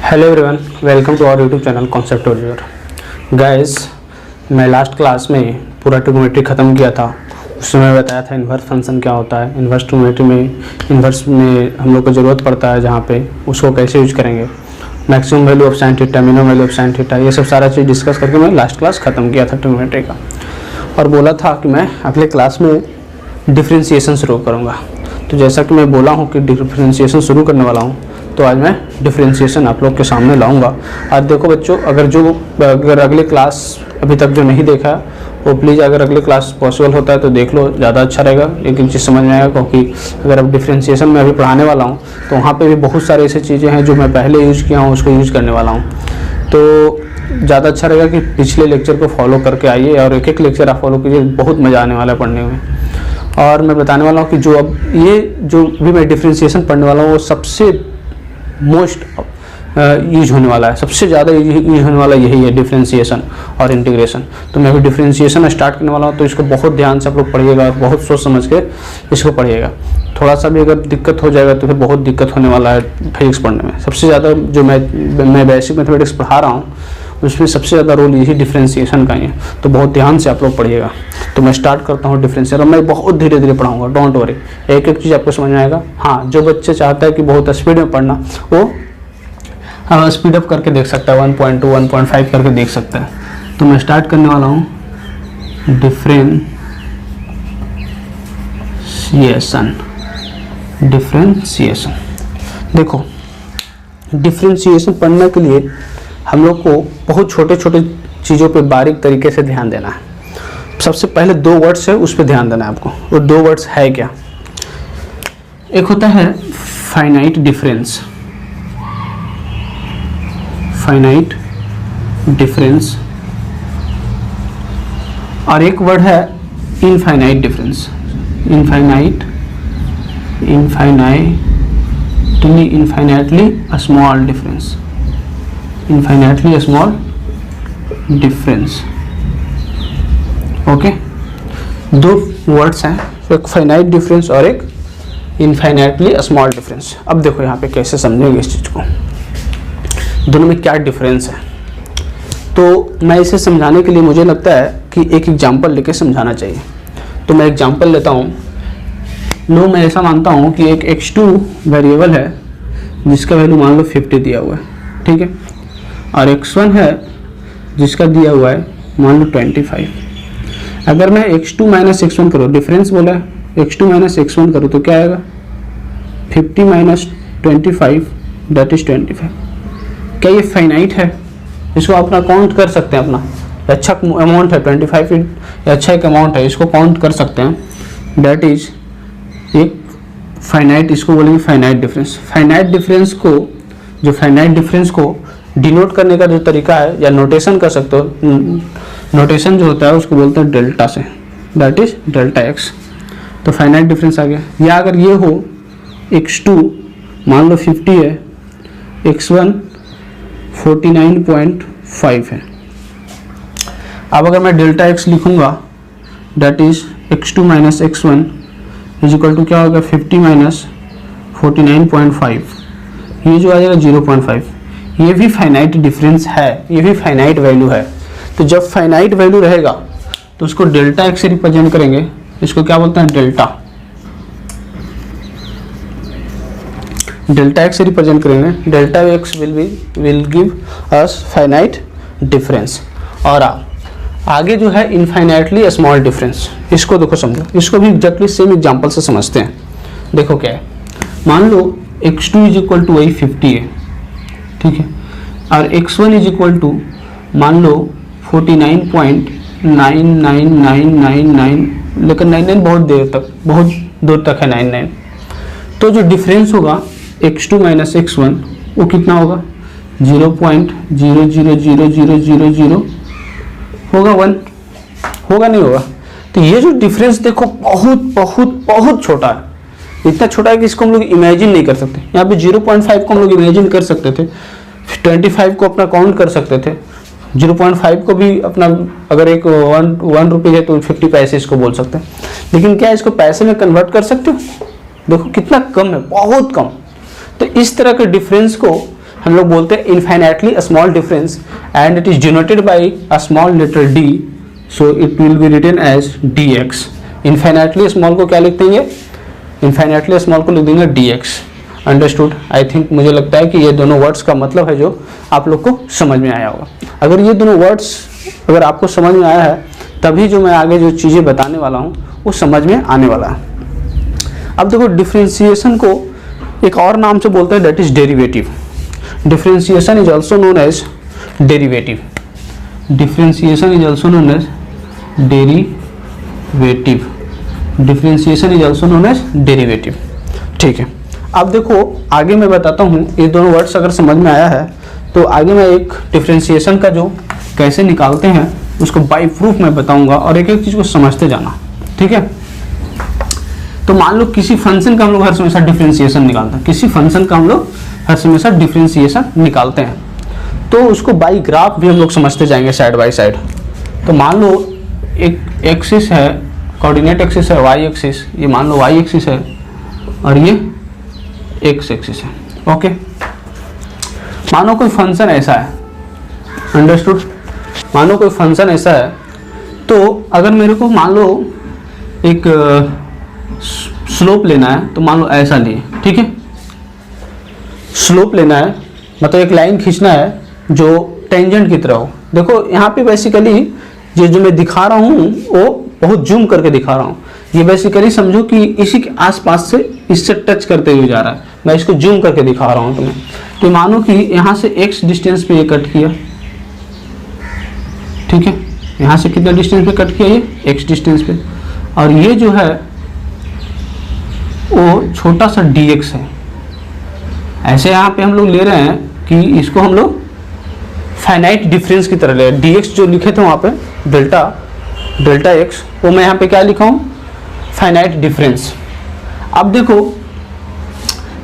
Hello everyone, welcome to our YouTube channel concept ओरियर। Guys, मैं last class में पूरा ट्रिग्नोमेट्री ख़त्म किया था। उसमें मैं बताया था इन्वर्स फंक्शन क्या होता है। इन्वर्स ट्रिग्नोमेट्री में इन्वर्स में हम लोग को ज़रूरत पड़ता है, जहाँ पे उसको कैसे यूज करेंगे, maximum value of sine theta, minimum value of sine theta, ये सब सारा चीज़ डिस्कस करके मैं लास्ट क्लास ख़त्म किया था ट्रिग्नोमेट्री का। और बोला था कि मैं अगले क्लास में डिफ्रेंशिएशन शुरू करूँगा। तो जैसा कि मैं बोला हूँ कि डिफ्रेंशिएशन शुरू करने वाला हूँ, तो आज मैं डिफ्रेंशिएशन आप लोग के सामने लाऊंगा। आज देखो बच्चों, अगर अगले क्लास अभी तक जो नहीं देखा वो प्लीज़, अगर अगले क्लास पॉसिबल होता है तो देख लो, ज़्यादा अच्छा रहेगा। लेकिन चीज़ समझ में आएगा, क्योंकि अगर अब डिफ्रेंशिएशन में अभी पढ़ाने वाला हूँ तो वहाँ पे भी बहुत सारी ऐसी चीज़ें हैं जो मैं पहले यूज़ किया हूँ, उसको यूज़ करने वाला हूँ। तो ज़्यादा अच्छा रहेगा कि पिछले लेक्चर को फॉलो करके आइए और एक एक लेक्चर आप फॉलो कीजिए, बहुत मज़ा आने वाला है पढ़ने में। और मैं बताने वाला हूँ कि जो भी मैं डिफ्रेंशिएशन पढ़ने वाला हूँ वो सबसे मोस्ट यूज होने वाला है, सबसे ज़्यादा यूज होने वाला यही है, डिफ्रेंशिएशन और इंटीग्रेशन। तो मैं अभी डिफ्रेंशिएशन स्टार्ट करने वाला हूँ, तो इसको बहुत ध्यान से आप लोग पढ़िएगा और बहुत सोच समझ के इसको पढ़िएगा। थोड़ा सा भी अगर दिक्कत हो जाएगा तो फिर बहुत दिक्कत होने वाला है फिजिक्स पढ़ने में। सबसे ज़्यादा जो मैं बेसिक मैथमेटिक्स पढ़ा रहा हूँ उसमें सबसे ज़्यादा रोल यही डिफ्रेंशिएशन का ही है। तो बहुत ध्यान से आप लोग पढ़िएगा। तो मैं स्टार्ट करता हूँ डिफ्रेंशिएशन, और मैं बहुत धीरे धीरे पढ़ाऊँगा, डोंट वरी, एक एक चीज़ आपको समझ में आएगा। हाँ, जो बच्चे चाहता है कि बहुत स्पीड में पढ़ना, वो स्पीड अप करके देख सकता है, 1.2 1.5 करके देख सकता है। तो मैं स्टार्ट करने वाला हूँ डिफ्रेंशिएशन। देखो, डिफ्रेंशिएशन पढ़ने के लिए हम लोग को बहुत छोटे छोटे चीज़ों पे बारीक तरीके से ध्यान देना है। सबसे पहले दो वर्ड्स है, उस पर ध्यान देना है आपको। वो दो वर्ड्स है क्या? एक होता है फाइनाइट डिफरेंस, फाइनाइट डिफरेंस, और एक वर्ड है infinite difference, infinitely small difference, infinitely small difference. Okay, दो वर्ड्स हैं, एक फाइनाइट डिफरेंस और एक इनफाइनाइटली स्मॉल डिफरेंस। अब देखो यहाँ पे कैसे समझेंगे इस चीज़ को, दोनों में क्या डिफरेंस है। तो मैं इसे समझाने के लिए मुझे लगता है कि एक एग्जांपल लेके समझाना चाहिए। तो मैं एग्जांपल लेता हूँ। लो, मैं ऐसा मानता हूँ कि एक x2 वेरिएबल है जिसका वैल्यू मान लो 50 दिया हुआ है, ठीक है, और x1 है जिसका दिया हुआ है मान लो 25। अगर मैं x2 माइनस x1 करूँ, डिफरेंस बोला है, x2 माइनस x1 करूँ तो क्या आएगा? 50 माइनस 25 दैट इज 25। क्या ये फाइनाइट है? इसको अपना काउंट कर सकते हैं, अपना अच्छा अमाउंट है 25, ये अच्छा एक अमाउंट है, इसको काउंट कर सकते हैं। दैट इज एक फाइनाइट, इसको बोलेंगे फाइनाइट डिफरेंस। फाइनाइट डिफरेंस को डिनोट करने का जो तरीका है, या नोटेशन कर सकते हो, नोटेशन जो होता है उसको बोलते हैं डेल्टा से, दैट इज डेल्टा एक्स। तो फाइनाइट डिफरेंस आ गया। या अगर ये हो x2 मान लो 50 है, x1 49.5 है। अब अगर मैं डेल्टा एक्स लिखूंगा, that is x2 minus x1 is equal to क्या होगा? 50 माइनस 49.5, ये जो आ जाएगा 0.5। ये भी फाइनाइट डिफरेंस है, ये भी फाइनाइट वैल्यू है। तो जब फाइनाइट वैल्यू रहेगा तो उसको डेल्टा एक्स से रिप्रेजेंट करेंगे। इसको क्या बोलते हैं? डेल्टा एक्स से रिप्रेजेंट करेंगे। Delta x will give us finite difference. और आगे जो है इनफाइनाइटली स्मॉल डिफरेंस, इसको देखो समझो, इसको भी एग्जैक्टली सेम एग्जांपल से समझते हैं। देखो क्या है, मान लो x2 इज इक्वल टू वही 50 है, ठीक है, और x1 इज इक्वल टू मान लो 49.99999, लेकिन 99 बहुत दूर तक है 99। तो जो डिफरेंस होगा x2 माइनस x1 वो कितना होगा? 0.000000 होगा, 1 होगा, नहीं होगा? तो ये जो डिफरेंस देखो बहुत बहुत बहुत छोटा है, इतना छोटा है कि इसको हम लोग इमेजिन नहीं कर सकते। यहाँ पे 0.5 को हम लोग इमेजिन कर सकते थे, 25 को अपना काउंट कर सकते थे, 0.5 को भी अपना, अगर एक 1 रुपये है तो 50 पैसे इसको बोल सकते हैं। लेकिन क्या इसको पैसे में कन्वर्ट कर सकते हो? देखो कितना कम है, बहुत कम। तो इस तरह के डिफरेंस को हम लोग बोलते हैं infinitely small difference and it is denoted by a small letter d, so it will be written as dx। Infinitely small को क्या लिख देंगे, इनफाइनाइटली स्मॉल को लिख देंगे dx। अंडरस्टूड। आई थिंक मुझे लगता है कि ये दोनों वर्ड्स का मतलब है जो आप लोग को समझ में आया होगा। अगर ये दोनों वर्ड्स अगर आपको समझ में आया है तभी जो मैं आगे जो चीज़ें बताने वाला हूँ वो समझ में आने वाला है। अब देखो डिफरेंशिएशन को एक और नाम से बोलते हैं, that is derivative. Differentiation is also known as derivative. Differentiation is also known as derivative. Differentiation is also known as derivative. ठीक है, अब देखो आगे मैं बताता हूँ, ये दोनों वर्ड्स अगर समझ में आया है तो आगे मैं एक डिफरेंशिएशन का जो कैसे निकालते हैं उसको बाय प्रूफ मैं बताऊंगा और एक एक चीज़ को समझते जाना। ठीक है, तो मान लो किसी फंक्शन का हम लोग हर हमेशा डिफरेंशिएशन निकालते हैं, किसी फंक्शन का हम लोग हर हमेशा डिफरेंशिएशन निकालते हैं, तो उसको बाई ग्राफ भी हम लोग समझते जाएंगे साइड बाई साइड। तो मान लो एक एक्सिस है, कोऑर्डिनेट एक्सिस है वाई एक्सिस, ये मान लो वाई एक्सिस है और ये एक्स एक्सिस है। ओके, मानो कोई फंक्शन ऐसा है, अंडरस्टूड। मानो कोई फंक्शन ऐसा है, तो अगर मेरे को मान लो एक स्लोप लेना है, तो मान लो ऐसा लिए, ठीक है। स्लोप लेना है मतलब एक लाइन खींचना है जो टेंजेंट की तरह हो। देखो यहाँ पे बेसिकली ये जो मैं दिखा रहा हूँ वो बहुत जूम करके दिखा रहा हूँ। ये बेसिकली समझो कि इसी के आसपास से इससे टच करते हुए जा रहा है, मैं इसको जूम करके दिखा रहा हूँ तुम्हें। तो मानो कि यहाँ से x डिस्टेंस पे ये कट किया, ठीक है। यहाँ से कितना डिस्टेंस पे कट किया, ये x डिस्टेंस पे, और ये जो है वो छोटा सा dx है। ऐसे यहाँ पे हम लोग ले रहे हैं कि इसको हम लोग फाइनाइट डिफरेंस की तरह ले, dx जो लिखे थे वहाँ पे डेल्टा x, वो मैं यहाँ पे क्या लिखा हूँ, फाइनाइट डिफरेंस। अब देखो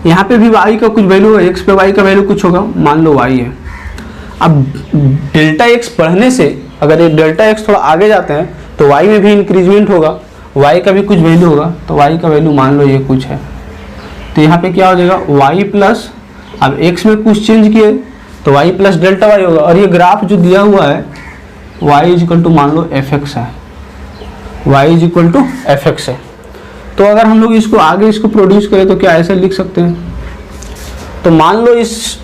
यहाँ पे भी y का कुछ वैल्यू है, x पे y का वैल्यू कुछ होगा, मान लो y है। अब डेल्टा x बढ़ने से अगर ये डेल्टा x थोड़ा आगे जाते हैं तो y में भी इंक्रीजमेंट होगा, y का भी कुछ वैल्यू होगा, तो y का वैल्यू मान लो ये कुछ है, तो यहाँ पे क्या हो जाएगा y प्लस, अब x में कुछ चेंज किए तो y प्लस डेल्टा y होगा। और ये ग्राफ जो दिया हुआ है y इज इक्वल टू मान लो fx है, y is equal to fx है। तो अगर हम लोग इसको आगे इसको प्रोड्यूस करें तो क्या ऐसे लिख सकते हैं, तो मान लो इस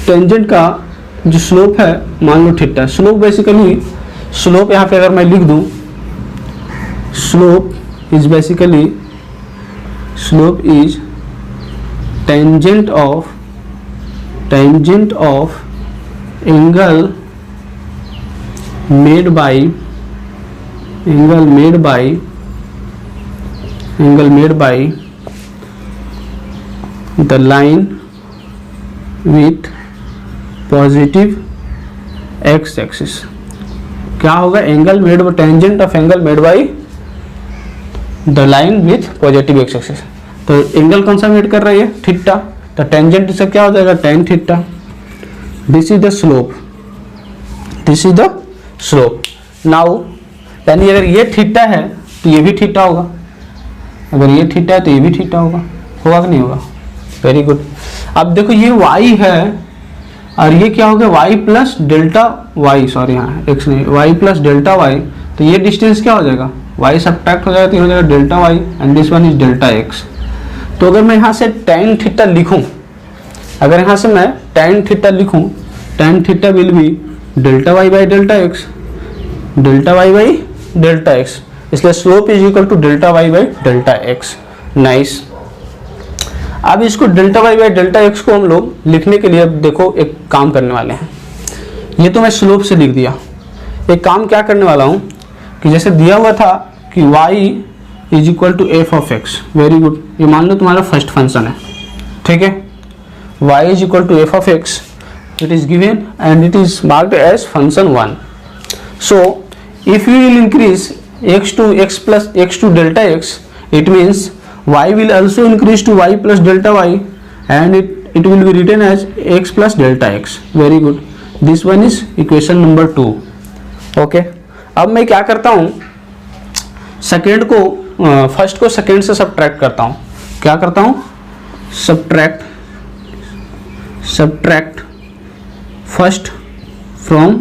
टेंजेंट का जो स्लोप है मान लो थीटा। स्लोप बेसिकली, स्लोप यहाँ पे अगर मैं लिख दूँ, slope is basically, slope is tangent of angle made by the line with positive x axis। क्या होगा, angle made bye, tangent of angle made by the line with positive x axis. तो angle कौन सा made कर रहा है, theta, तो tangent से क्या हो जाएगा, tan theta. This is the slope, this is the slope. Now यानी अगर ये थीटा है तो ये भी थीटा होगा, अगर ये थीटा है तो ये भी थीटा होगा कि नहीं होगा, वेरी गुड। अब देखो ये y है और ये क्या हो गया, y plus delta y, sorry यहाँ x नहीं, y प्लस डेल्टा y, तो ये डिस्टेंस क्या हो जाएगा, y सब्ट्रैक्ट हो जाएगा तो ये हो जाएगा delta y and this one is delta x। तो अगर मैं यहाँ से tan थीटा लिखूँ, अगर यहाँ से मैं tan थीटा लिखूँ, tan theta will be delta y by delta x, delta y by delta x, इसलिए slope is equal to delta y by delta x। Nice. अब इसको delta y by delta x को हम लोग लिखने के लिए अब देखो एक काम करने वाले हैं। ये तो मैं स्लोप से लिख दिया, एक काम क्या करने वाला हूँ कि जैसे दिया हुआ था कि y is equal to f of x, very good, ये मान लो तुम्हारा फर्स्ट फंक्शन है, ठीक है। y is equal to f of x, it is given and it is marked as function 1। So if you will increase x to x plus x to delta x, it means y will also increase to y plus delta y and it will be written as x plus delta x, very good, this one is equation number 2। okay, अब मैं क्या करता हूँ, second को first को second से subtract करता हूँ। क्या करता हूँ, सब्ट्रैक्ट फर्स्ट फ्रॉम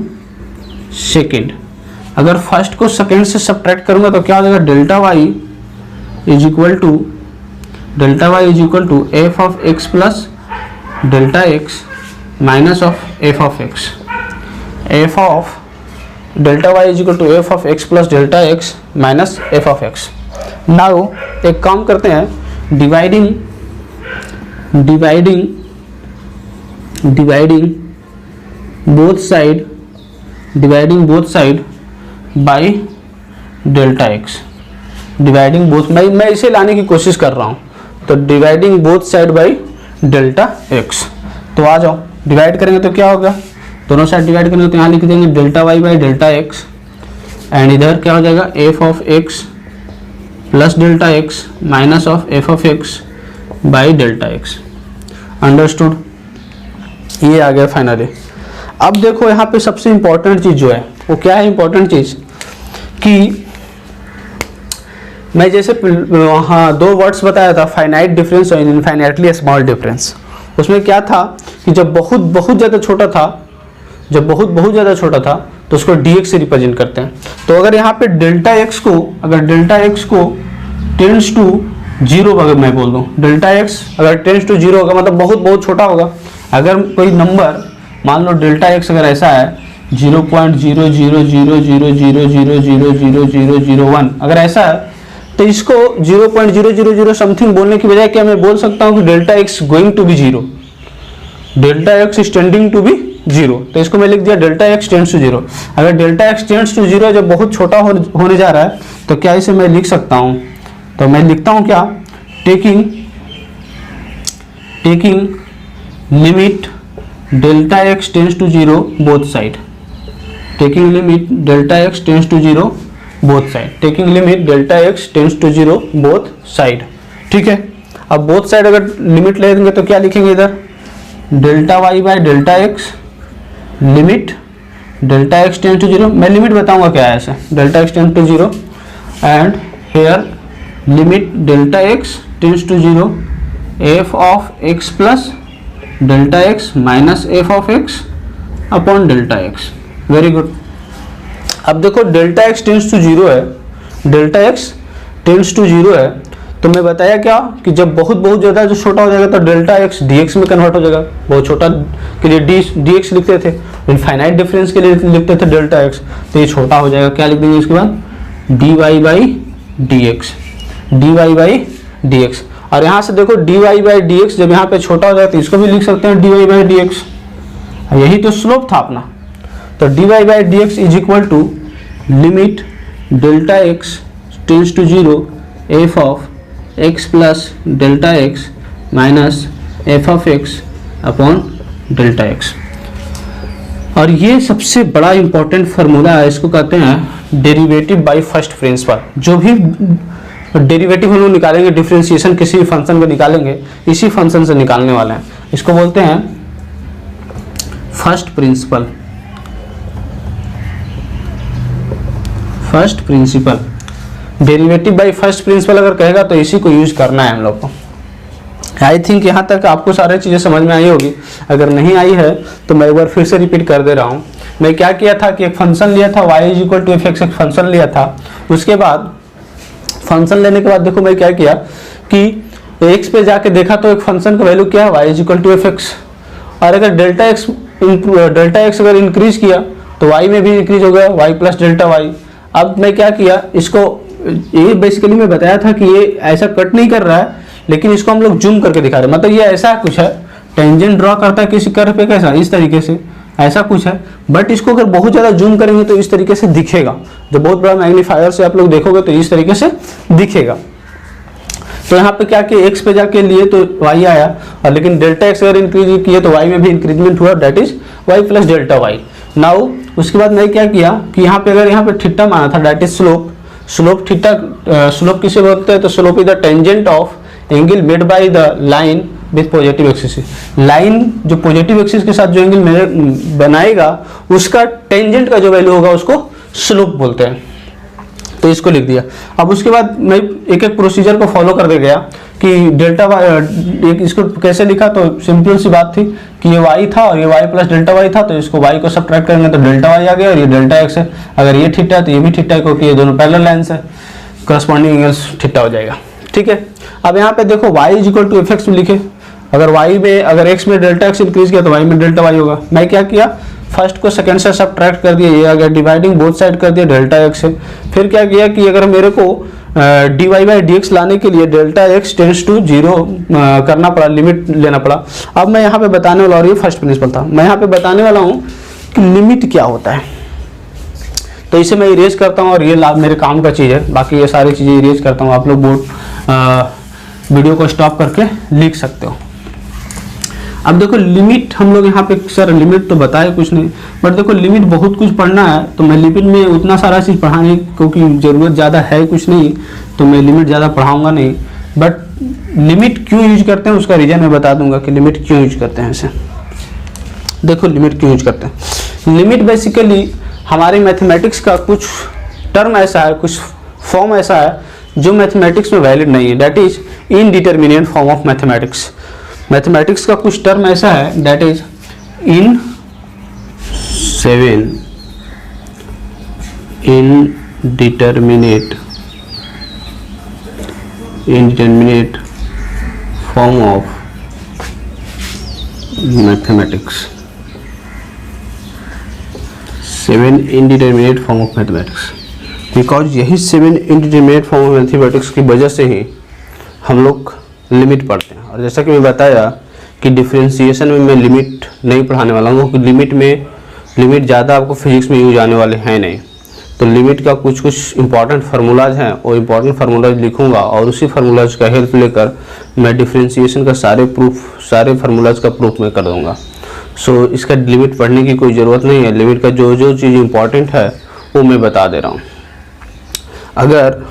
सेकेंड। अगर फर्स्ट को सेकेंड से सब्ट्रैक्ट करूंगा तो क्या हो जाएगा, delta y is equal to f of x plus delta x minus of f of x. F of delta y is equal to f of x plus delta x minus f of x. Now एक काम करते हैं, dividing both side by delta x. Dividing both, मैं इसे लाने की कोशिश कर रहा हूँ, तो dividing both side by delta x. तो आ जाओ, डिवाइड करेंगे तो क्या होगा, दोनों साइड डिवाइड करेंगे तो यहाँ लिख देंगे delta y by delta x, and इधर क्या हो जाएगा, f of x plus delta x minus of f of x by delta x. Understood, ये आ गया फाइनली। अब देखो यहाँ पे सबसे इंपॉर्टेंट चीज़ जो है वो क्या है, इंपॉर्टेंट चीज़ कि मैं जैसे वहाँ दो वर्ड्स बताया था, फाइनाइट डिफरेंस और इनफाइनाइटली स्मॉल डिफरेंस। उसमें क्या था कि जब बहुत ज़्यादा छोटा था तो उसको dx से रिप्रेजेंट करते हैं। तो अगर यहाँ पे डेल्टा एक्स को टेंड्स टू जीरो अगर मैं बोल दूँ, डेल्टा एक्स अगर टेंड्स टू जीरो होगा मतलब बहुत छोटा होगा। अगर कोई नंबर मान लो डेल्टा एक्स अगर ऐसा है 0.000000000001 अगर ऐसा है, तो इसको 0.000 समथिंग बोलने की बजाय क्या मैं बोल सकता हूँ कि delta x going to be zero, delta x is tending to be zero. तो इसको मैं लिख दिया delta x tends to zero. अगर delta x tends to zero जब बहुत छोटा होने जा रहा है तो क्या इसे मैं लिख सकता हूँ, तो मैं लिखता हूँ क्या, taking limit delta x tends to zero both side. Taking limit delta x tends to zero both side. Taking limit delta x tends to zero both side. ठीक है, अब बोथ साइड अगर लिमिट ले देंगे तो क्या लिखेंगे इधर, delta y by delta x limit delta x tends to zero. मैं लिमिट बताऊंगा क्या है ऐसे, delta x tends to zero and here limit delta x tends to zero f of x plus delta x minus f of x upon delta x. Very good. अब देखो delta x tends to zero है, delta x tends to zero है, तो मैं बताया क्या कि जब बहुत ज़्यादा जो छोटा हो जाएगा तो डेल्टा एक्स डी एक्स में कन्वर्ट हो जाएगा। बहुत छोटा के लिए डी एक्स लिखते थे, इनफाइनाइट डिफरेंस के लिए लिखते थे डेल्टा एक्स, तो ये छोटा हो जाएगा। क्या लिख देंगे इसके बाद, d y by d x, d y by d x. और यहाँ से देखो d y by d x जब यहाँ पे छोटा हो जाएगा तो इसको भी लिख सकते हैं d y by d x, यही तो स्लोप था अपना। तो d y by d x is equal to limit delta x tends to zero f of x plus delta x minus f of x upon delta x. और ये सबसे बड़ा important formula है, इसको कहते हैं डेरिवेटिव बाय फर्स्ट प्रिंसिपल। जो भी डेरिवेटिव हम लोग निकालेंगे, डिफरेंशिएशन किसी भी फंक्शन का निकालेंगे, इसी फंक्शन से निकालने वाले हैं। इसको बोलते हैं first principle. First principle, derivative by first principle अगर कहेगा तो इसी को यूज करना है हम लोग को। आई थिंक यहाँ तक आपको सारी चीज़ें समझ में आई होगी। अगर नहीं आई है तो मैं एक बार फिर से रिपीट कर दे रहा हूँ। मैं क्या किया था कि एक फंक्शन लिया था y is equal to f x, एक फंक्शन लिया था। उसके बाद फंक्शन लेने के बाद देखो मैं क्या किया कि x पे जाके देखा तो एक फंक्शन का वैल्यू क्या है, y is equal to f x. और अगर डेल्टा एक्स अगर इंक्रीज किया तो y में भी इंक्रीज हो गया, y प्लस डेल्टा वाई। अब मैं क्या किया, इसको ये बेसिकली मैं बताया था कि ये ऐसा कट नहीं कर रहा है, लेकिन इसको हम लोग जूम करके दिखा रहे हैं। मतलब ये ऐसा कुछ है, टेंजेंट ड्रॉ करता है किसी कर्व पे, कैसा इस तरीके से ऐसा कुछ है, बट इसको अगर बहुत ज़्यादा जूम करेंगे तो इस तरीके से दिखेगा। जब बहुत बड़ा मैग्नीफायर से आप लोग देखोगे तो इस तरीके से दिखेगा। तो यहाँ पे क्या कि x पे जाके लिए तो y आया, और लेकिन डेल्टा एक्स अगर इंक्रीज किए तो y में भी इंक्रीजमेंट हुआ, that is y plus delta y. Now उसके बाद मैं क्या किया कि यहाँ पे अगर यहाँ पे थीटा माना था, that is slope theta. Slope किसे बोलते हैं, तो slope is the tangent of angle made by the line with positive axis. Line जो पॉजिटिव एक्सिस के साथ जो एंगल बनाएगा उसका टेंजेंट का जो वैल्यू होगा उसको स्लोप बोलते हैं। तो इसको लिख दिया। अब उसके बाद मैं एक एक प्रोसीजर को फॉलो करते गया कि डेल्टा वाई, इसको कैसे लिखा, तो सिंपल सी बात थी कि ये y था और ये y प्लस डेल्टा y था, तो इसको y को सब्ट्रैक्ट करेंगे तो डेल्टा y आ गया और ये डेल्टा x है। अगर ये थीटा है तो ये भी थीटा है, क्योंकि ये दोनों पैरेलल लाइन्स है, करस्पॉन्डिंग एंगल्स थीटा हो जाएगा। ठीक है, अब यहाँ पे देखो y is equal to fx में लिखे, अगर y में, अगर x में डेल्टा x इंक्रीज किया तो y में डेल्टा y होगा। मैं क्या किया, फर्स्ट को सेकंड से सब्ट्रैक्ट कर दिया, ये आ गया, डिवाइडिंग बोथ साइड कर दिया डेल्टा x से। फिर क्या किया कि अगर मेरे को dy बाई dx लाने के लिए डेल्टा x टेंड्स टू 0 करना पड़ा, लिमिट लेना पड़ा। अब मैं यहाँ पे बताने वाला, और ये फर्स्ट प्रिंसिपल था, मैं यहाँ पे बताने वाला हूँ कि लिमिट क्या होता है। तो इसे मैं इरेज करता हूँ और ये मेरे काम का चीज़ है, बाकी ये सारी चीज़ें इरेज करता हूँ। आप लोग बोर्ड वीडियो को स्टॉप करके लिख सकते हो। अब देखो लिमिट, हम लोग यहाँ पे सर लिमिट तो बताए कुछ नहीं, बट देखो लिमिट बहुत कुछ पढ़ना है, तो मैं लिमिट में उतना सारा चीज़ पढ़ाने क्योंकि ज़रूरत ज़्यादा है कुछ नहीं, तो मैं लिमिट ज़्यादा पढ़ाऊँगा नहीं। बट लिमिट क्यों यूज करते हैं उसका रीज़न मैं बता दूंगा कि लिमिट क्यों यूज करते हैं। इसे देखो लिमिट क्यों यूज करते हैं। लिमिट बेसिकली हमारे मैथमेटिक्स का कुछ टर्म ऐसा है, कुछ फॉर्म ऐसा है जो मैथमेटिक्स में वैलिड नहीं है, that is indeterminate form of mathematics. Mathematics का कुछ टर्म ऐसा है that is in 7 indeterminate form of mathematics, 7 indeterminate form of mathematics, because यही 7 indeterminate form of mathematics की वजह से ही हम लोग लिमिट पढ़ते हैं। और जैसा कि मैं बताया कि डिफरेंशिएशन में मैं लिमिट नहीं पढ़ाने वाला हूँ, क्योंकि लिमिट ज़्यादा आपको फिजिक्स में यूज आने वाले हैं नहीं। तो लिमिट का कुछ इंपॉर्टेंट फार्मूलाज हैं, वो इंपॉर्टेंट फार्मूलाज लिखूंगा और उसी फार्मूलाज का हेल्प लेकर मैं डिफरेंशिएशन का सारे फार्मूलाज का प्रूफ मैं कर दूंगा। सो इसका लिमिट पढ़ने की कोई ज़रूरत नहीं है। लिमिट का जो जो चीज़ इंपॉर्टेंट है वो मैं बता दे रहा हूँ। अगर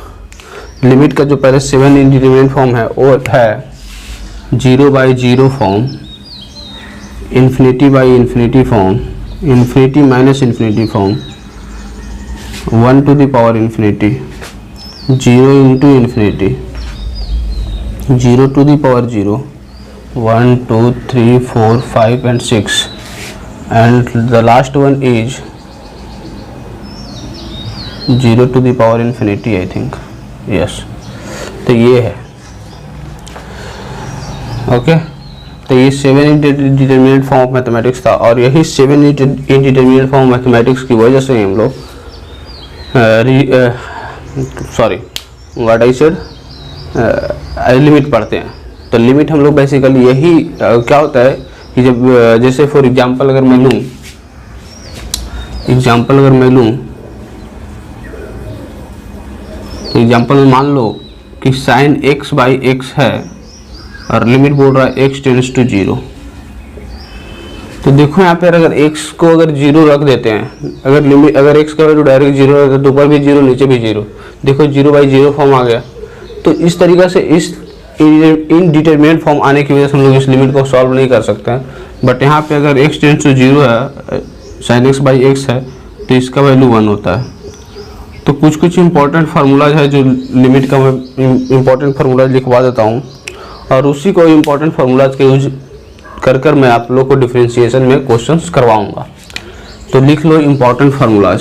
लिमिट का जो पहले 7 इंडिटरमिनेट फॉर्म है वो है 0/0 form, infinity form, infinity minus infinity form, 1 to the power infinity, 0 into infinity, 0 to the power 0, 1 2 3 4 5 and 6, and the last one is 0 to the power infinity, I think, yes। तो ये है okay. तो ये 7 indeterminate form of mathematics था, और यही 7 indeterminate form of mathematics की वजह से हम लोग लिमिट पढ़ते हैं। तो लिमिट हम लोग बेसिकली यही क्या होता है कि जब जैसे फॉर एग्जांपल अगर मैं लूँ एग्जांपल में मान लो कि साइन x/x है और लिमिट बोल रहा है x टेंड्स टू 0। तो देखो यहाँ पर अगर x को अगर 0 रख देते हैं, अगर x का वैल्यू डायरेक्ट 0 रहता है तो ऊपर भी 0 नीचे भी 0, देखो 0/0 फॉर्म आ गया। तो इस तरीक़ा से इस इनडिटरमिनेट फॉर्म आने की वजह से हम लोग इस लिमिट को सॉल्व नहीं कर सकते हैं। बट यहाँ पे अगर x टेंड्स टू 0 है, साइन x/x है, तो इसका वैल्यू 1 होता है। तो कुछ इंपॉर्टेंट फार्मूलाज है जो लिमिट का मैं इंपॉर्टेंट फार्मूलाज लिखवा देता हूँ, और उसी को इंपॉर्टेंट फार्मूलाज के यूज कर मैं आप लोग को डिफरेंशिएशन में क्वेश्चंस करवाऊंगा। तो लिख लो इंपॉर्टेंट फार्मूलाज।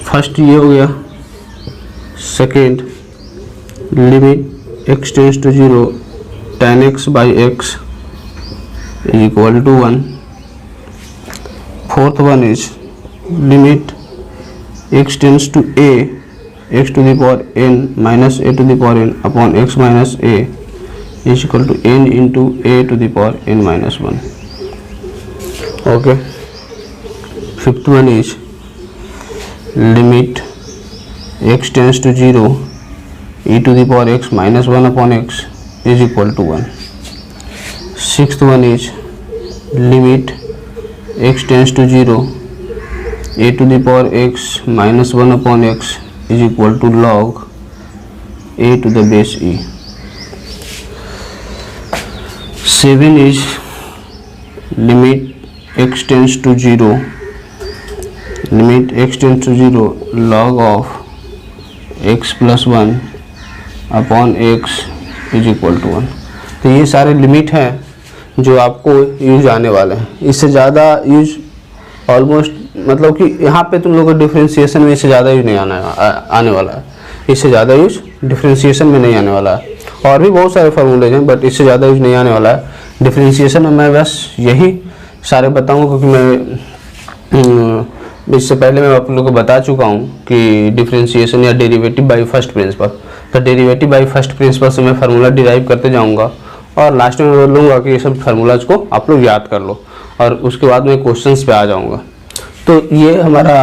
फर्स्ट ये हो गया। Second limit x tends to 0 tan x/x equal to 1। Fourth one is limit x tends to a x to the power n minus a to the power n upon x minus a is equal to n into a to the power n minus 1. Okay. Fifth one is limit x tends to 0 e to the power x minus 1 upon x is equal to 1. Sixth one is limit x tends to 0 a to the power x minus 1 upon x is equal to log a to the base e. 7 is limit x tends to zero, limit x tends to zero log of x plus 1 upon x is equal to 1। तो ये सारे limit हैं जो आपको use आने वाले हैं। इससे ज़्यादा यूज ऑलमोस्ट मतलब कि यहाँ पे तुम लोगों को डिफ्रेंशिएशन में इससे ज़्यादा यूज नहीं आने वाला है। इससे ज़्यादा यूज डिफ्रेंशिएशन में नहीं आने वाला है। और भी बहुत सारे फार्मूलेज हैं बट इससे ज़्यादा यूज नहीं आने वाला है। डिफ्रेंशिएशन में मैं बस यही सारे बताऊँगा क्योंकि मैं इससे पहले मैं आप लोगों को बता चुका हूँ कि डिफ्रेंशिएशन या डेरिवेटिव बाय फर्स्ट प्रिंसिपल। तो डेरिवेटिव बाय फर्स्ट प्रिंसिपल से मैं फार्मूला डिराइव करते जाऊँगा और लास्ट में मैं बोलूँगा कि ये सब फार्मूलाज को आप लोग याद कर लो और उसके बाद मैं क्वेश्चंस पे आ जाऊँगा। तो ये हमारा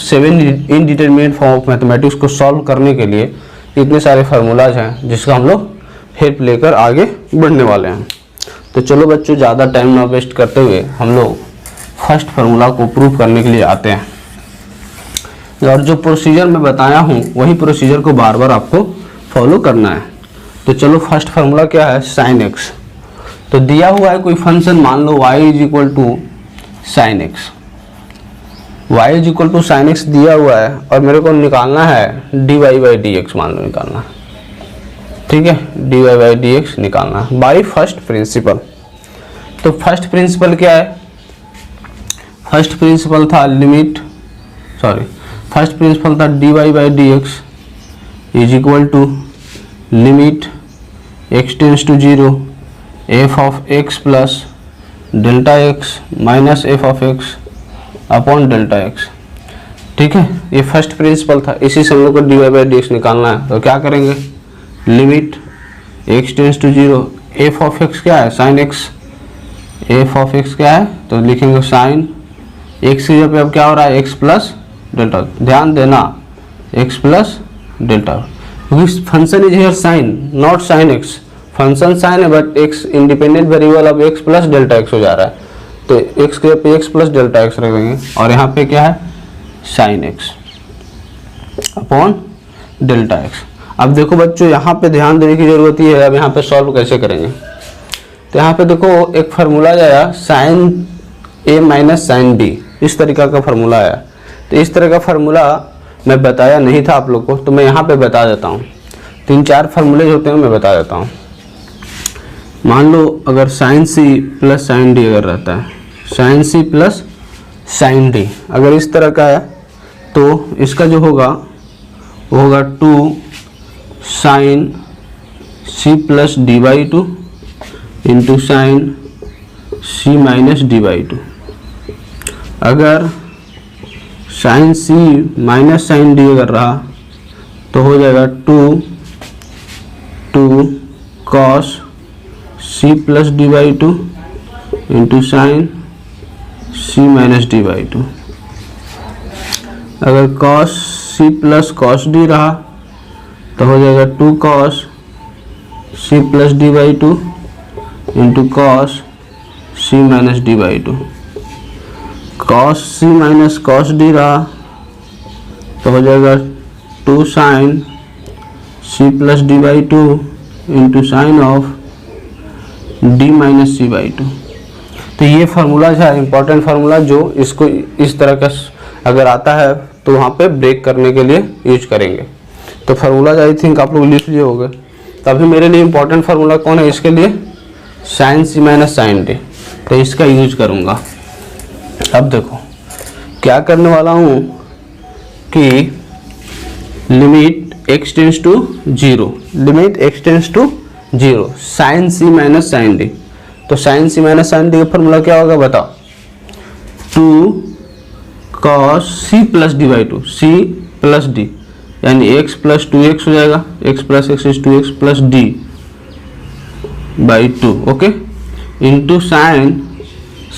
7 इनडिटरमिनेट फॉर्म ऑफ मैथमेटिक्स को सॉल्व करने के लिए इतने सारे फार्मूलाज हैं जिसका हम लोग हेल्प लेकर आगे बढ़ने वाले हैं। तो चलो बच्चों, ज़्यादा टाइम ना वेस्ट करते हुए हम लोग फर्स्ट फार्मूला को प्रूव करने के लिए आते हैं। और जो प्रोसीजर मैं बताया हूँ वही प्रोसीजर को बार बार आपको फॉलो करना है। तो चलो, फर्स्ट फार्मूला क्या है? Sine x. तो दिया हुआ है कोई फंक्शन, मान लो y is equal to sine x, y is equal to sine x दिया हुआ है और मेरे को निकालना है dy बाई डी एक्स, मान लो निकालना है, ठीक है, dy बाई डी एक्स निकालना है बाई फर्स्ट प्रिंसिपल। तो फर्स्ट प्रिंसिपल क्या है? फर्स्ट प्रिंसिपल था फर्स्ट प्रिंसिपल था dy by d x is equal to limit x tends to zero f of x plus delta x minus f of x upon delta x। ठीक है, ये first principle था, इसी से हम लोग को dy बाई डी एक्स निकालना है। तो क्या करेंगे? Limit x tends to zero f of x क्या है? Sine x। f of x क्या है? तो लिखेंगे साइन x की जगह पे अब क्या हो रहा है? x plus delta. ध्यान देना, x प्लस डेल्टा, क्योंकि function is here sine not sine x। Function sine है बट x इंडिपेंडेंट वेरिएबल अब x प्लस डेल्टा x हो जा रहा है, तो x के पे x प्लस डेल्टा x रखेंगे और यहाँ पे क्या है? Sine x upon delta x। अब देखो बच्चों, यहाँ पे ध्यान देने की जरूरत ही है। अब यहाँ पे सॉल्व कैसे करेंगे? तो यहाँ पे देखो एक फार्मूला आया sine a minus sine b, इस तरीका का फार्मूला आया। तो इस तरह का फार्मूला मैं बताया नहीं था आप लोग को, तो मैं यहाँ पे बता देता हूँ। 3-4 फार्मूले होते हैं, मैं बता देता हूँ। मान लो अगर sine c plus sine d अगर रहता है, sine c plus sine d अगर इस तरह का है तो इसका जो होगा वो होगा 2 sine c plus d by two into sine c minus d by two. अगर sine c minus sine d अगर रहा तो हो जाएगा 2 cos c plus d by two into sine c minus d by two. अगर cos c plus cos d रहा तो हो जाएगा 2 cos c plus d by two into cos c minus d by two. Cos c minus cos d रहा तो हो जाएगा 2 sine c plus d by two into sine of d minus c by two. तो ये formula है important formula, जो इसको इस तरह का अगर आता है तो वहाँ पे ब्रेक करने के लिए यूज करेंगे। तो फार्मूला आई थिंक आप लोग लिख लिए होंगे। तभी मेरे लिए इंपॉर्टेंट फार्मूला कौन है इसके लिए? Sine c minus sine d। तो इसका यूज करूँगा। अब देखो क्या करने वाला हूँ कि limit x tends to zero, limit x tends to zero sine c minus sine d। तो sine c minus sine d का फॉर्मूला क्या होगा बताओ? 2 cos c plus d by two, c plus d यानी x प्लस 2x हो जाएगा, x plus x is 2x plus d by two, okay, into sine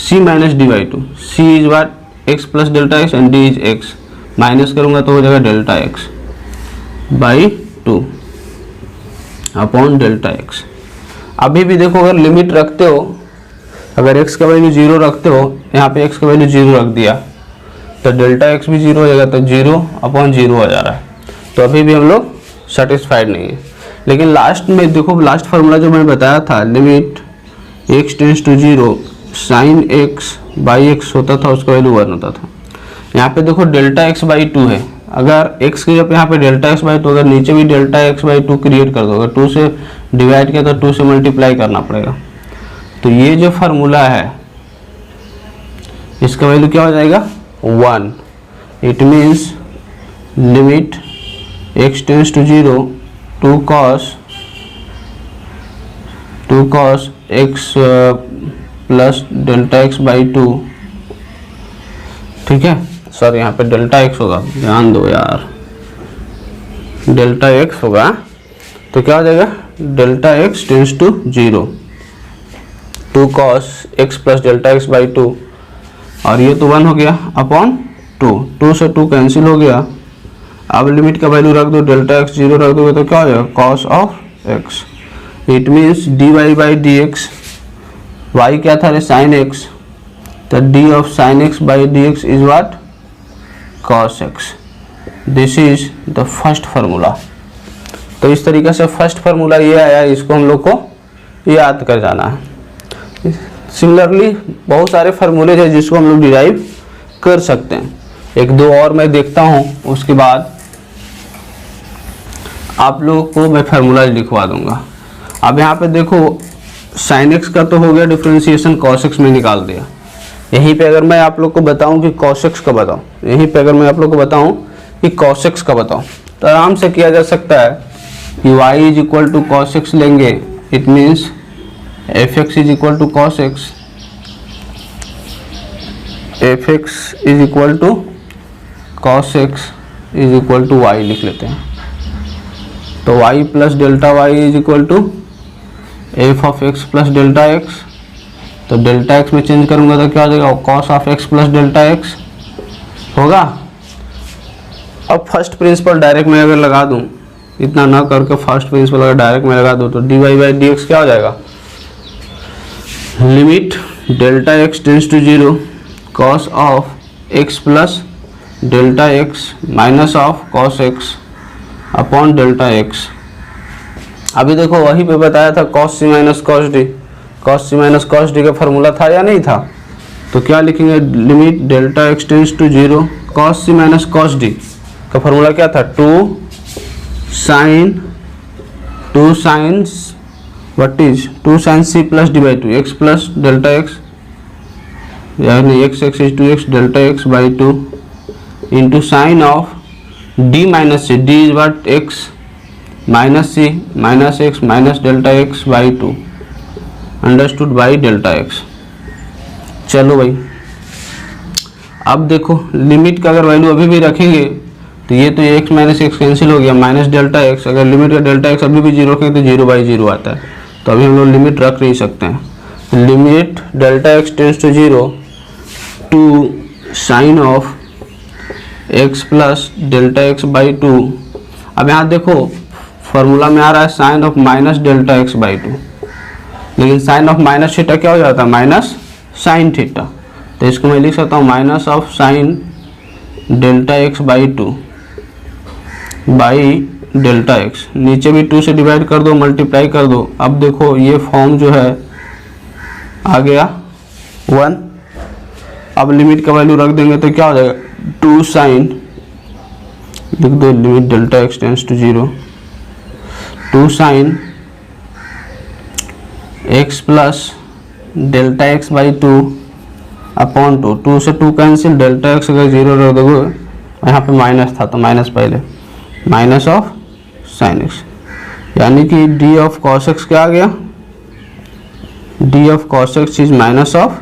c minus d by two. c is what? x plus delta x and d is x। Minus करूँगा तो हो जाएगा delta x by two upon delta x। अभी भी देखो अगर limit रखते हो, अगर x का वैल्यू 0 रखते हो, यहाँ पे x का वैल्यू 0 रख दिया तो डेल्टा x भी 0 हो जाएगा, तो 0 अपॉन 0 हो जा रहा है। तो अभी भी हम लोग सेटिस्फाइड नहीं है। लेकिन लास्ट में देखो, लास्ट फार्मूला जो मैंने बताया था, limit x tends to zero sine x by x होता था उसका वैल्यू 1 होता था। यहाँ पे देखो डेल्टा एक्स बाई 2 है, अगर x की जब यहाँ पे डेल्टा एक्स बाई 2, अगर नीचे भी डेल्टा एक्स बाई 2 क्रिएट कर दो, अगर 2 से डिवाइड किया तो 2 से मल्टीप्लाई करना पड़ेगा। तो ये जो फार्मूला है इसका वैल्यू क्या हो जाएगा 1। It means limit x tends to 0 2 cos x plus delta x by 2, ठीक है। सॉरी यहाँ पे डेल्टा एक्स होगा, ध्यान दो यार, डेल्टा एक्स होगा तो क्या हो जाएगा delta x tends to 0 2 cos x plus delta x by 2, और ये तो 1 हो गया अपॉन 2 से 2 कैंसिल हो गया। अब लिमिट का वैल्यू रख दो, डेल्टा एक्स 0 रख दोगे तो क्या हो जाएगा cos of x। It means dy by d x, y क्या था रे साइन एक्स, तो d of sine x by d x is what cos x। This is the first formula. तो इस तरीके से फर्स्ट फार्मूला ये आया, इसको हम लोग को याद कर जाना है। सिमिलरली बहुत सारे फार्मूले हैं जिसको हम लोग डिराइव कर सकते हैं, एक दो और मैं देखता हूँ, उसके बाद आप लोगों को मैं फार्मूला लिखवा दूंगा। अब यहाँ पे देखो साइन एक्स का तो हो गया डिफ्रेंसिएशन, cos x में निकाल दिया। यहीं पे अगर मैं आप लोग को बताऊं कि cos x का बताऊं, यहीं पे अगर मैं आप लोग को बताऊं कि cos x का बताऊं, तो आराम से किया जा सकता है कि y is equal to cos x लेंगे, it means f x is equal to cos x, f x is equal to cos x is equal to y लिख लेते हैं। तो y plus delta y is equal to f of x plus delta x, तो delta x में change करूंगा तो क्या हो जाएगा cos of x plus delta x होगा। अब फर्स्ट प्रिंसिपल डायरेक्ट मैं अगर लगा दूं, इतना ना करके फर्स्ट प्रिंसिपल अगर डायरेक्ट मैं लगा दूं तो dy बाई डी एक्स क्या हो जाएगा, limit delta x tends to 0 cos of x plus delta x minus of cos x upon delta x। अभी देखो वहीं पे बताया था cos c minus cos d, cos c minus cos d का फार्मूला था या नहीं था, तो क्या लिखेंगे limit delta x tends to 0 cos c minus cos d का फार्मूला क्या था 2 sin what is 2 sin c plus d by 2 x plus delta x, यानी x is 2x delta x by 2 into sine of d minus c, d is what x minus c minus x minus delta x by 2 understood by delta x। चलो भाई अब देखो limit का अगर value अभी भी रखेंगे तो ये तो x माइनस x कैंसिल हो गया, माइनस डेल्टा x, अगर लिमिट का डेल्टा x अभी भी 0 रखेंगे तो 0 बाई 0 आता है, तो अभी हम लोग लिमिट रख नहीं सकते हैं। Limit delta x tends to 0 two sine of x plus delta x by 2। अब यहाँ देखो फॉर्मूला में आ रहा है sine of minus delta x by 2, लेकिन साइन ऑफ माइनस थीटा क्या हो जाता है माइनस साइन थीटा, तो इसको मैं लिख सकता हूँ minus of sine delta x by 2 by delta x। नीचे भी 2 से डिवाइड कर दो, मल्टीप्लाई कर दो। अब देखो ये फॉर्म जो है आ गया 1। अब लिमिट का वैल्यू रख देंगे तो क्या हो जाएगा 2 साइन, लिख दो limit delta x tends to 0 2 sine x plus delta x by 2 upon 2 से 2 कैंसिल, डेल्टा x अगर 0 रख दोगे, यहाँ पे माइनस था तो माइनस पहले, माइनस ऑफ साइन x, यानी कि d ऑफ cos x क्या आ गया, d of cos x is minus of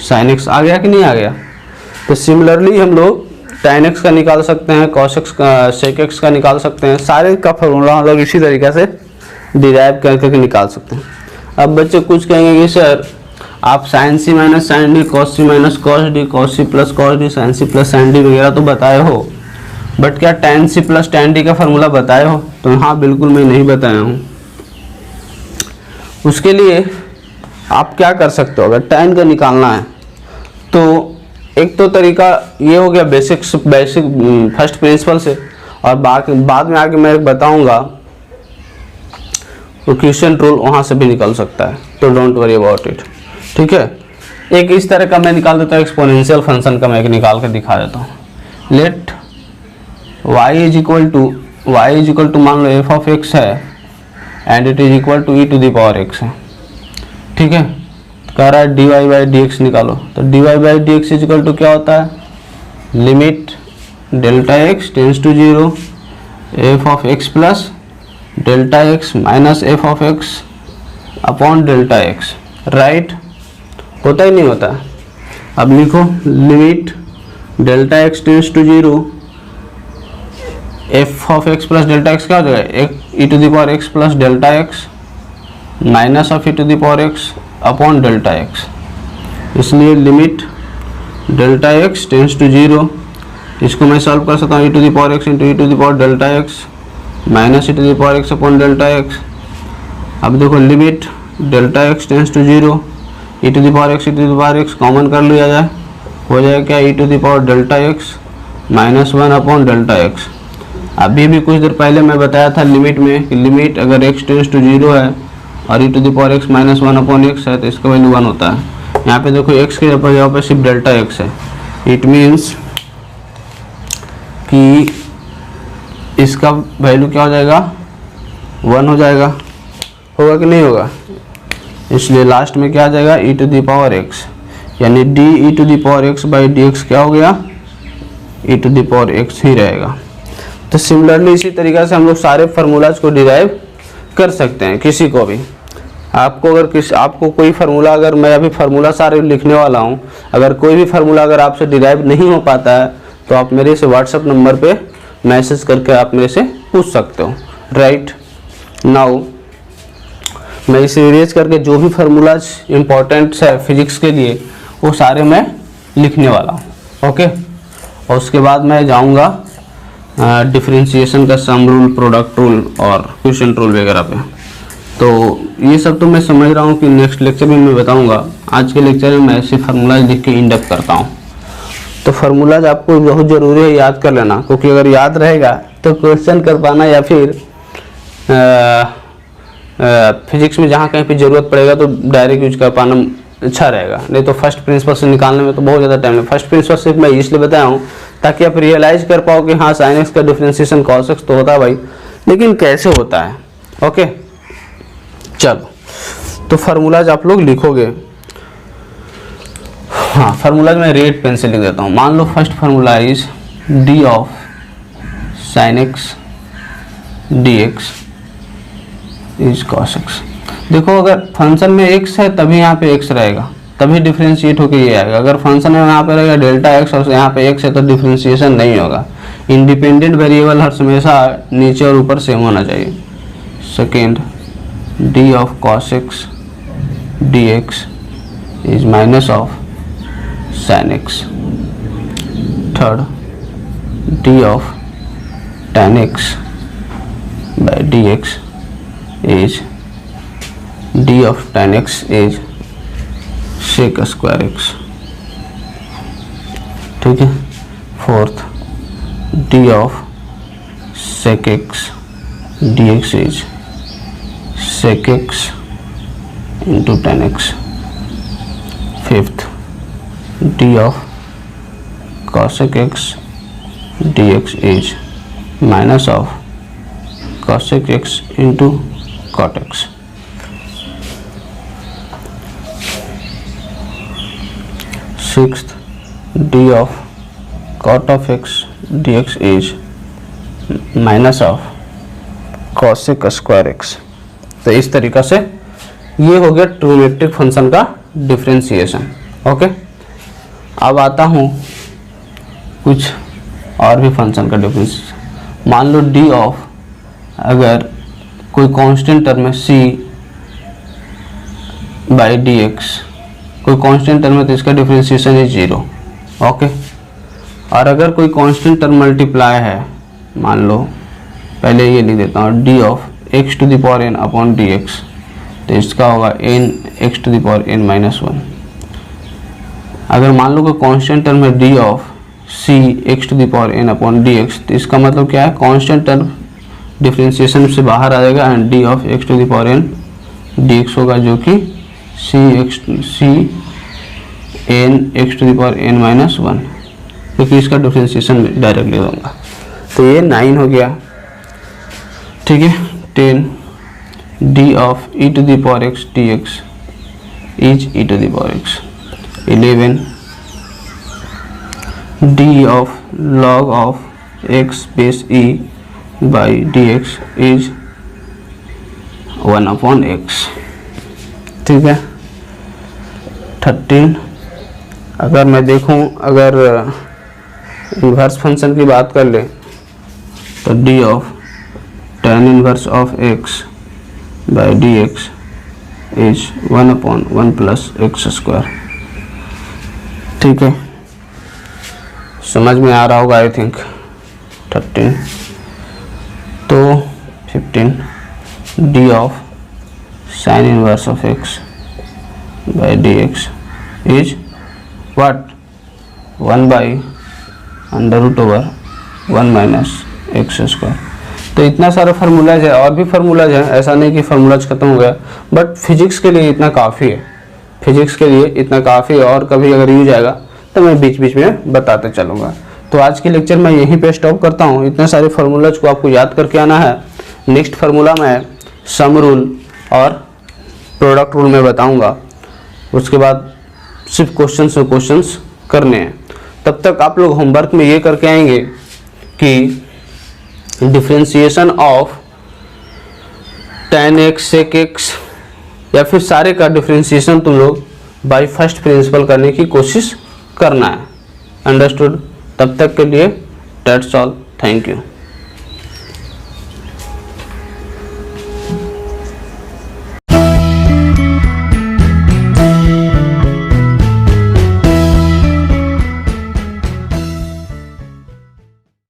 sine x आ गया कि नहीं आ गया। तो सिमिलरली हम लोग tan x का निकाल सकते हैं, cos x का sec x का निकाल सकते हैं, सारे का फॉर्मूला हम लोग इसी तरीके से डिराइव करके निकाल सकते हैं। अब बच्चे कुछ कहेंगे कि सर आप sine c minus sine d, cos c minus cos d, cos c plus cos d, sine c plus sine d वगैरह तो बताए हो, बट क्या tan c plus tan d का फॉर्मूला बताए हो, तो हाँ बिल्कुल मैं नहीं बताया हूँ। उसके लिए आप क्या कर सकते हो, अगर tan का निकालना है तो एक तो तरीका ये हो गया बेसिक फर्स्ट प्रिंसिपल से, और बाद में आके मैं बताऊंगा तो क्वेश्चन रूल वहाँ से भी निकल सकता है, तो डोंट वरी अबाउट इट, ठीक है। एक इस तरह का मैं निकाल देता हूँ, एक्सपोनेंशियल फंक्शन का मैं एक निकाल कर दिखा देता हूँ। Let y is equal to मान लो एफ ऑफ एक्स है and it is equal to e to the power x है, ठीक है। कह रहा है d y by d x निकालो, तो d y by d x is equal to क्या होता है, limit delta x tends to zero f of x plus delta x minus f of x upon delta x, right. होता ही नहीं होता। अब लिखो limit delta x tends to zero f of x plus delta x क्या हो जाएगा, e to the power x plus delta x minus of e to the power x upon delta x. इसलिए limit delta x tends to zero, इसको मैं solve कर सकता हूँ e to the power x into e to the power delta x minus e to the power x upon delta x. अब देखो limit delta x tends to zero e to the power x, e to the power x common कर लिया जाए, हो जाएगा क्या, e to the power delta x minus one upon delta x. अभी भी कुछ देर पहले मैं बताया था लिमिट में कि लिमिट अगर एक्स टेंस टू जीरो है और e to the power x minus one upon x है तो इसका वैल्यू वन होता है। यहाँ पे देखो एक्स के जगह पे सिर्फ डेल्टा एक्स है, इट मीन्स कि इसका वैल्यू क्या हो जाएगा, वन हो जाएगा। होगा कि नहीं होगा, इसलिए लास्ट में क्या आ जाएगा, e to the power x, यानी d e to the power x by d x क्या हो गया, e to the power x ही रहेगा। तो सिमिलरली इसी तरीक़े से हम लोग सारे फार्मूलाज को डिराइव कर सकते हैं। किसी को भी आपको कोई फार्मूला, अगर मैं अभी फार्मूला सारे लिखने वाला हूँ, अगर कोई भी फार्मूला अगर आपसे डिराइव नहीं हो पाता है तो आप मेरे से व्हाट्सएप नंबर पे मैसेज करके आप मेरे से पूछ सकते हो, राइट। नाउ मैं इसे इरेज करके जो भी फार्मूलाज इम्पोर्टेंट है फिजिक्स के लिए वो सारे मैं लिखने वाला हूँ, ओके। और उसके बाद मैं जाऊँगा डिफरेंशिएशन का सम रूल, प्रोडक्ट रूल और क्वेश्चन रूल वगैरह पे। तो ये सब तो मैं समझ रहा हूँ कि नेक्स्ट लेक्चर में मैं बताऊँगा। आज के लेक्चर में मैं ऐसे फार्मूलाज लिख के इंडक्ट करता हूँ। तो फार्मूलाज आपको बहुत ज़रूरी है याद कर लेना, क्योंकि अगर याद रहेगा तो क्वेश्चन कर पाना या फिर फिजिक्स में जहाँ कहीं पे ज़रूरत पड़ेगा तो डायरेक्ट यूज कर पाना अच्छा रहेगा। नहीं तो फर्स्ट प्रिंसिपल से निकालने में तो बहुत ज़्यादा टाइम है। फर्स्ट प्रिंसिपल सिर्फ मैं इसलिए बताया हूँ ताकि आप रियलाइज कर पाओ कि हाँ साइन एक्स का डिफरेंशिएशन कॉस एक्स तो होता है भाई, लेकिन कैसे होता है, ओके। चलो तो फार्मूलाज आप लोग लिखोगे। हाँ, फार्मूलाज मैं रेड पेन से लिख देता हूँ। मान लो first formula is d of sine x d x is cos x. देखो अगर फंक्शन में x है तभी यहाँ पे x रहेगा, तभी डिफ्रेंशिएट होकर ये आएगा। अगर फंक्शन में यहाँ पे रहेगा डेल्टा x और यहाँ पे x है तो डिफ्रेंशिएशन नहीं होगा। इंडिपेंडेंट वेरिएबल हर हमेशा नीचे और ऊपर सेम होना चाहिए। Second, D of cos x d x is minus of sine x. Third, D of tan x by d x is d of tan x is sec square x, ठीक है। Fourth, d of sec x dx is sec x into tan x। Fifth, d of cosec x dx is minus of cosec x into cot x। Sixth, d of cot of x dx is minus of cosec square x। तो इस तरीक़ा से ये हो गया trigonometric function का differentiation, okay. अब आता हूँ कुछ और भी फंक्शन का डिफरेंशिएशन। मान लो d ऑफ, अगर कोई कांस्टेंट टर्म है c बाई डी एक्स, कोई कांस्टेंट टर्म है तो इसका डिफरेंशिएशन है 0, ओके। और अगर कोई कांस्टेंट टर्म मल्टीप्लाई है, मान लो पहले ये लिख देता हूँ d of x to the power n upon d x, तो इसका होगा n x to the power n minus 1। अगर मान लो कोई कांस्टेंट टर्म है d of c x to the power n upon d x, तो इसका मतलब क्या है, कांस्टेंट टर्म डिफरेंशिएशन से बाहर आ जाएगा and d of x to the power n d x होगा, जो कि c n x to the power n minus 1, क्योंकि इसका डिफ्रेंशिएशन डायरेक्ट ले लूँगा। तो ये 9 हो गया, ठीक है। 10 d of e to the power x d x is e to the power x. 11 d of log of x base e by d x is 1/x, ठीक है। 13 अगर मैं देखूं, अगर इन्वर्स फंक्शन की बात कर ले तो D of tan inverse of x by d x is 1/1 plus x square, ठीक है। समझ में आ रहा होगा आई थिंक। 13 तो 15 D of sine inverse of x by d x is what 1/√1 minus x square. तो इतना सारा फार्मूलाज है, और भी फार्मूलाज है, ऐसा नहीं कि फार्मूलाज खत्म हो गया, बट फिजिक्स के लिए इतना काफ़ी है, फिजिक्स के लिए इतना काफ़ी है। और कभी अगर यूज आएगा तो मैं बीच बीच में बताते चलूँगा। तो आज के लेक्चर मैं यहीं पे स्टॉप करता हूँ। इतने सारे फार्मूलाज को आपको याद करके आना है। नेक्स्ट फार्मूला मैं सम रूल और प्रोडक्ट रूल में बताऊँगा, उसके बाद सिर्फ क्वेश्चंस और क्वेश्चंस करने हैं। तब तक आप लोग होमवर्क में ये करके आएंगे कि differentiation of tan x sec x या फिर सारे का डिफरेंशिएशन तुम लोग बाय फर्स्ट प्रिंसिपल करने की कोशिश करना है। अंडरस्टूड? तब तक के लिए दैट्स ऑल, थैंक यू।